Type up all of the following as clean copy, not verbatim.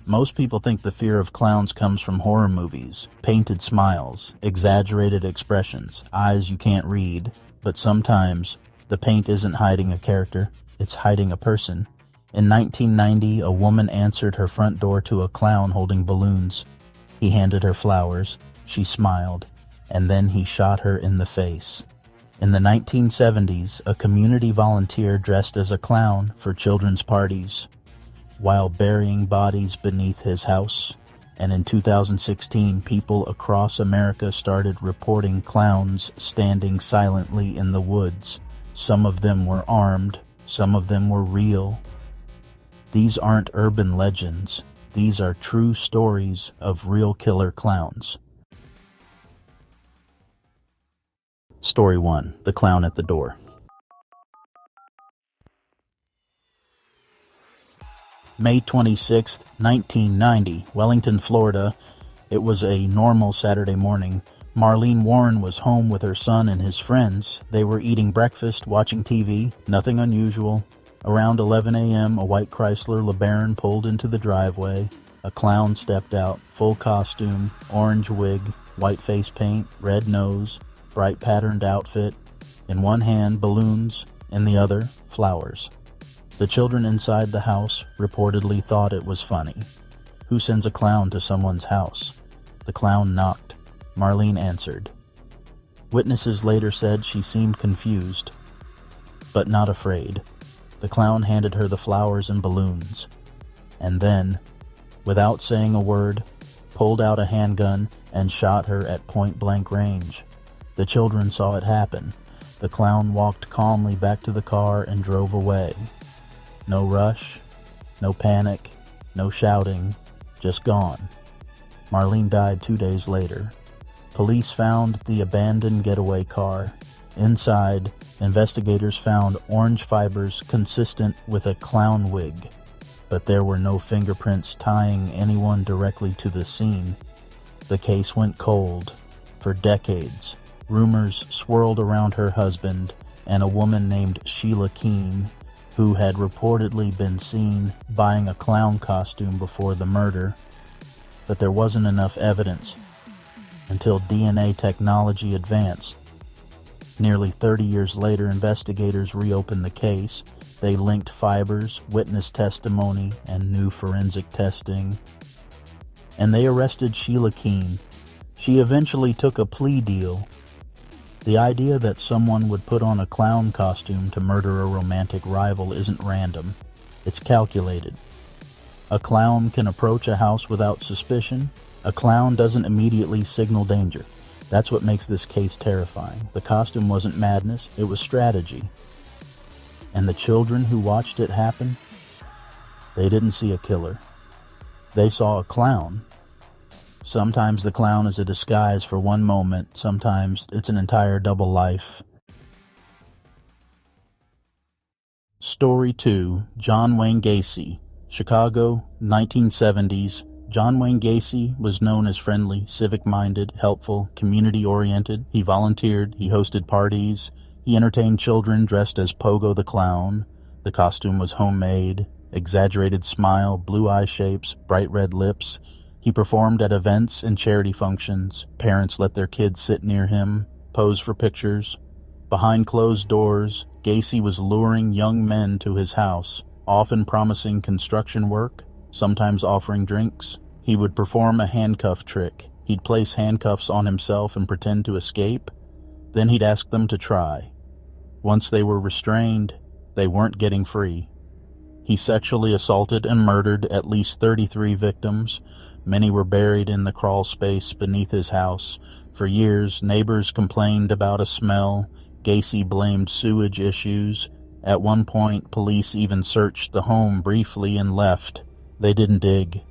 Most people think the fear of clowns comes from horror movies, painted smiles, exaggerated expressions, eyes you can't read, but sometimes the paint isn't hiding a character, it's hiding a person. In 1990, a woman answered her front door to a clown holding balloons. He handed her flowers, she smiled, and then he shot her in the face. In the 1970s, a community volunteer dressed as a clown for children's parties while burying bodies beneath his house. And in 2016, people across America started reporting clowns standing silently in the woods. Some of them were armed, some of them were real. These aren't urban legends. These are true stories of real killer clowns. Story 1. The Clown at the Door. May 26, 1990, Wellington, Florida. It was a normal Saturday morning. Marlene Warren was home with her son and his friends. They were eating breakfast, watching TV, nothing unusual. Around 11 a.m., a white Chrysler LeBaron pulled into the driveway. A clown stepped out, full costume, orange wig, white face paint, red nose, bright patterned outfit. In one hand, balloons, in the other, flowers. The children inside the house reportedly thought it was funny. Who sends a clown to someone's house? The clown knocked. Marlene answered. Witnesses later said she seemed confused, but not afraid. The clown handed her the flowers and balloons, and then, without saying a word, pulled out a handgun and shot her at point-blank range. The children saw it happen. The clown walked calmly back to the car and drove away. No rush, no panic, no shouting, just gone. Marlene died 2 days later. Police found the abandoned getaway car. Inside, investigators found orange fibers consistent with a clown wig, but there were no fingerprints tying anyone directly to the scene. The case went cold. For decades, rumors swirled around her husband and a woman named Sheila Keene, who had reportedly been seen buying a clown costume before the murder, but there wasn't enough evidence until DNA technology advanced. Nearly 30 years later, investigators reopened the case. They linked fibers, witness testimony, and new forensic testing. And they arrested Sheila Keene. She eventually took a plea deal. The idea that someone would put on a clown costume to murder a romantic rival isn't random. It's calculated. A clown can approach a house without suspicion. A clown doesn't immediately signal danger. That's what makes this case terrifying. The costume wasn't madness, it was strategy. And the children who watched it happen, they didn't see a killer. They saw a clown. Sometimes the clown is a disguise for one moment, sometimes it's an entire double life. Story 2. John Wayne Gacy. Chicago, 1970s. John Wayne Gacy was known as friendly, civic-minded, helpful, community-oriented. He volunteered, he hosted parties, he entertained children dressed as Pogo the Clown. The costume was homemade, exaggerated smile, blue eye shapes, bright red lips. He performed at events and charity functions. Parents let their kids sit near him, pose for pictures. Behind closed doors, Gacy was luring young men to his house, often promising construction work, sometimes offering drinks. He would perform a handcuff trick. He'd place handcuffs on himself and pretend to escape. Then he'd ask them to try. Once they were restrained, they weren't getting free. He sexually assaulted and murdered at least 33 victims. Many were buried in the crawl space beneath his house. For years, neighbors complained about a smell. Gacy blamed sewage issues. At one point, police even searched the home briefly and left. They didn't dig.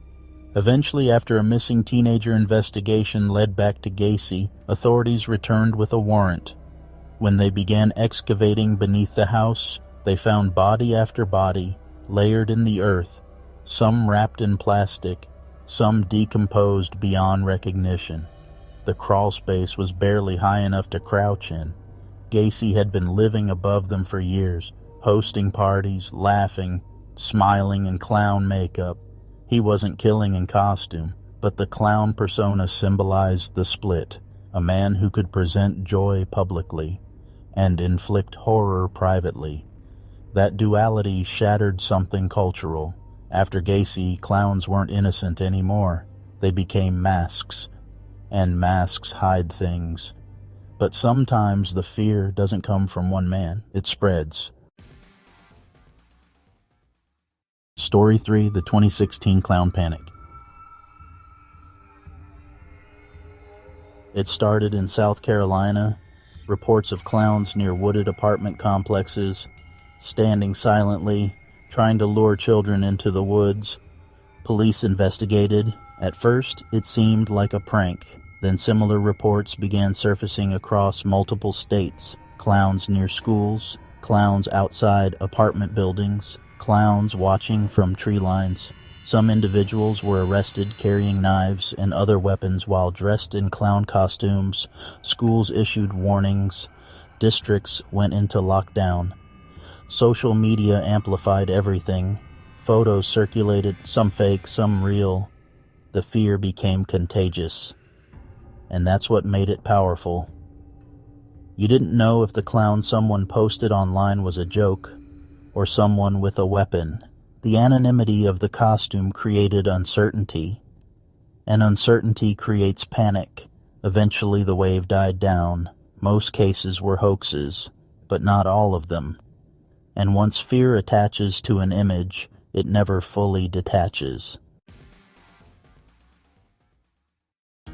Eventually, after a missing teenager investigation led back to Gacy, authorities returned with a warrant. When they began excavating beneath the house, they found body after body, layered in the earth, some wrapped in plastic, some decomposed beyond recognition. The crawl space was barely high enough to crouch in. Gacy had been living above them for years, hosting parties, laughing, smiling in clown makeup. He wasn't killing in costume, but the clown persona symbolized the split, a man who could present joy publicly and inflict horror privately. That duality shattered something cultural. After Gacy, clowns weren't innocent anymore. They became masks, and masks hide things. But sometimes the fear doesn't come from one man, it spreads. Story 3, the 2016 Clown Panic. It started in South Carolina. Reports of clowns near wooded apartment complexes, standing silently, trying to lure children into the woods. Police investigated. At first, it seemed like a prank. Then similar reports began surfacing across multiple states. Clowns near schools, clowns outside apartment buildings, clowns watching from tree lines. Some individuals were arrested carrying knives and other weapons while dressed in clown costumes. Schools issued warnings. Districts went into lockdown. Social media amplified everything. Photos circulated, some fake, some real. The fear became contagious. And that's what made it powerful. You didn't know if the clown someone posted online was a joke or someone with a weapon. The anonymity of the costume created uncertainty, and uncertainty creates panic. Eventually the wave died down. Most cases were hoaxes, but not all of them. And once fear attaches to an image, it never fully detaches.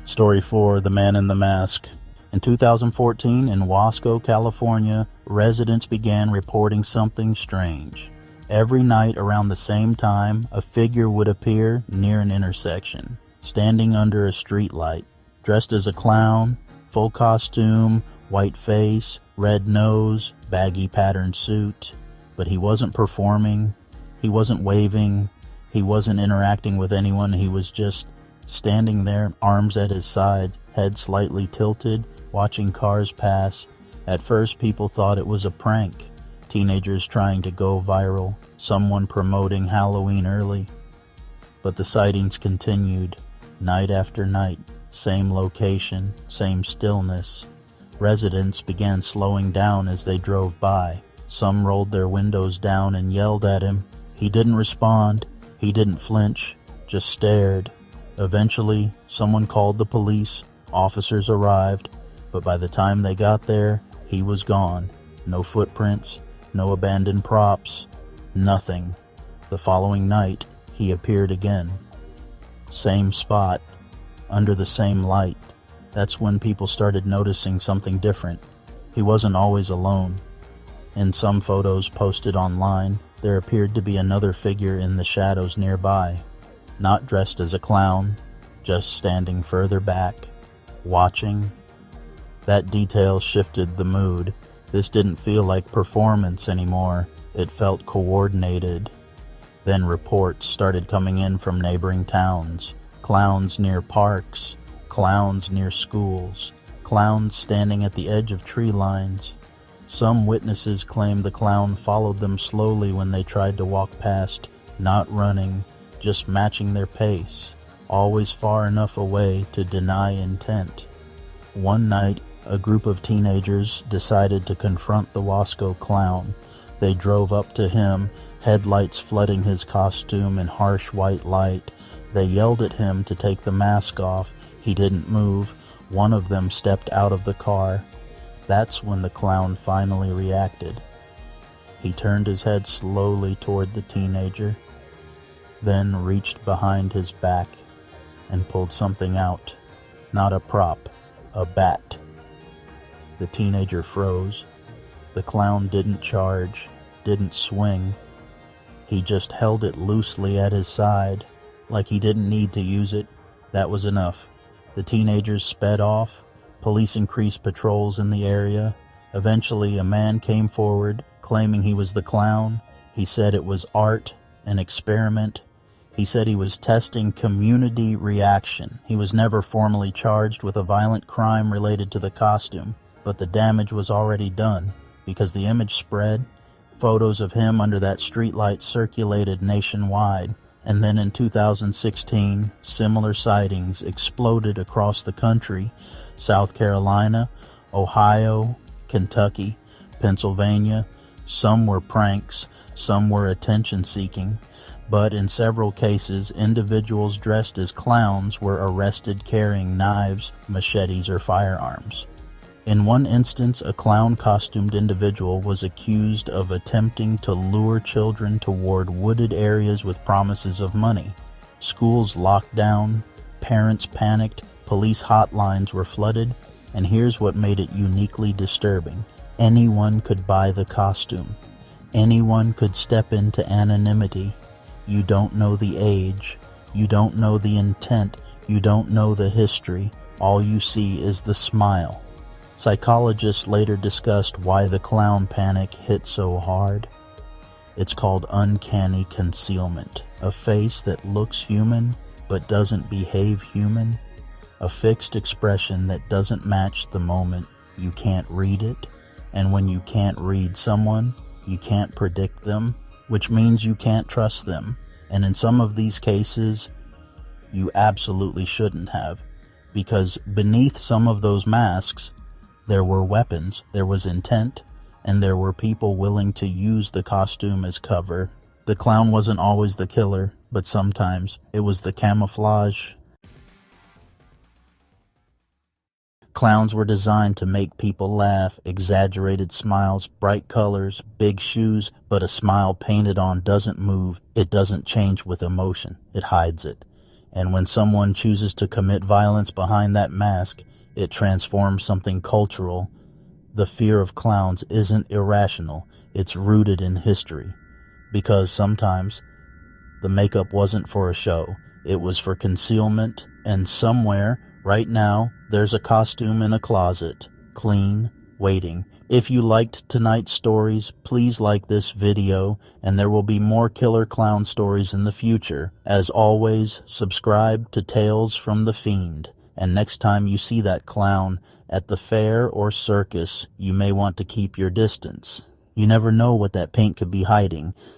Story 4, The Man in the Mask. In 2014, in Wasco, California, residents began reporting something strange. Every night around the same time, a figure would appear near an intersection, standing under a street light, dressed as a clown, full costume, white face, red nose, baggy patterned suit. But he wasn't performing, he wasn't waving, he wasn't interacting with anyone. He was just standing there, arms at his sides, head slightly tilted, watching cars pass. At first, people thought it was a prank. Teenagers trying to go viral, someone promoting Halloween early. But the sightings continued, night after night, same location, same stillness. Residents began slowing down as they drove by. Some rolled their windows down and yelled at him. He didn't respond, he didn't flinch, just stared. Eventually, someone called the police. Officers arrived, but by the time they got there, he was gone. No footprints, no abandoned props, nothing. The following night, he appeared again. Same spot, under the same light. That's when people started noticing something different. He wasn't always alone. In some photos posted online, there appeared to be another figure in the shadows nearby. Not dressed as a clown, just standing further back, watching. That detail shifted the mood. This didn't feel like performance anymore. It felt coordinated. Then reports started coming in from neighboring towns. Clowns near parks, clowns near schools, clowns standing at the edge of tree lines. Some witnesses claimed the clown followed them slowly when they tried to walk past, not running, just matching their pace, always far enough away to deny intent. One night, a group of teenagers decided to confront the Wasco clown. They drove up to him, headlights flooding his costume in harsh white light. They yelled at him to take the mask off. He didn't move. One of them stepped out of the car. That's when the clown finally reacted. He turned his head slowly toward the teenager, then reached behind his back and pulled something out. Not a prop, a bat. The teenager froze. The clown didn't charge, didn't swing. He just held it loosely at his side, like he didn't need to use it. That was enough. The teenagers sped off. Police increased patrols in the area. Eventually, a man came forward, claiming he was the clown. He said it was art, an experiment. He said he was testing community reaction. He was never formally charged with a violent crime related to the costume, but the damage was already done, because the image spread. Photos of him under that streetlight circulated nationwide. And then in 2016, similar sightings exploded across the country: South Carolina, Ohio, Kentucky, Pennsylvania. Some were pranks, some were attention-seeking, but in several cases, individuals dressed as clowns were arrested carrying knives, machetes, or firearms. In one instance, a clown-costumed individual was accused of attempting to lure children toward wooded areas with promises of money. Schools locked down, parents panicked, police hotlines were flooded, and here's what made it uniquely disturbing. Anyone could buy the costume. Anyone could step into anonymity. You don't know the age. You don't know the intent. You don't know the history. All you see is the smile. Psychologists later discussed why the clown panic hit so hard. It's called uncanny concealment. A face that looks human but doesn't behave human. A fixed expression that doesn't match the moment. You can't read it. And when you can't read someone, you can't predict them, which means you can't trust them. And in some of these cases, you absolutely shouldn't have. Because beneath some of those masks, there were weapons, there was intent, and there were people willing to use the costume as cover. The clown wasn't always the killer, but sometimes it was the camouflage. Clowns were designed to make people laugh. Exaggerated smiles, bright colors, big shoes, but a smile painted on doesn't move. It doesn't change with emotion. It hides it. And when someone chooses to commit violence behind that mask, it transforms something cultural. The fear of clowns isn't irrational. It's rooted in history. Because sometimes the makeup wasn't for a show. It was for concealment. And somewhere, right now, there's a costume in a closet, clean, waiting. If you liked tonight's stories, please like this video, and there will be more killer clown stories in the future. As always, subscribe to Tales from the Fiend. And next time you see that clown at the fair or circus, you may want to keep your distance. You never know what that paint could be hiding.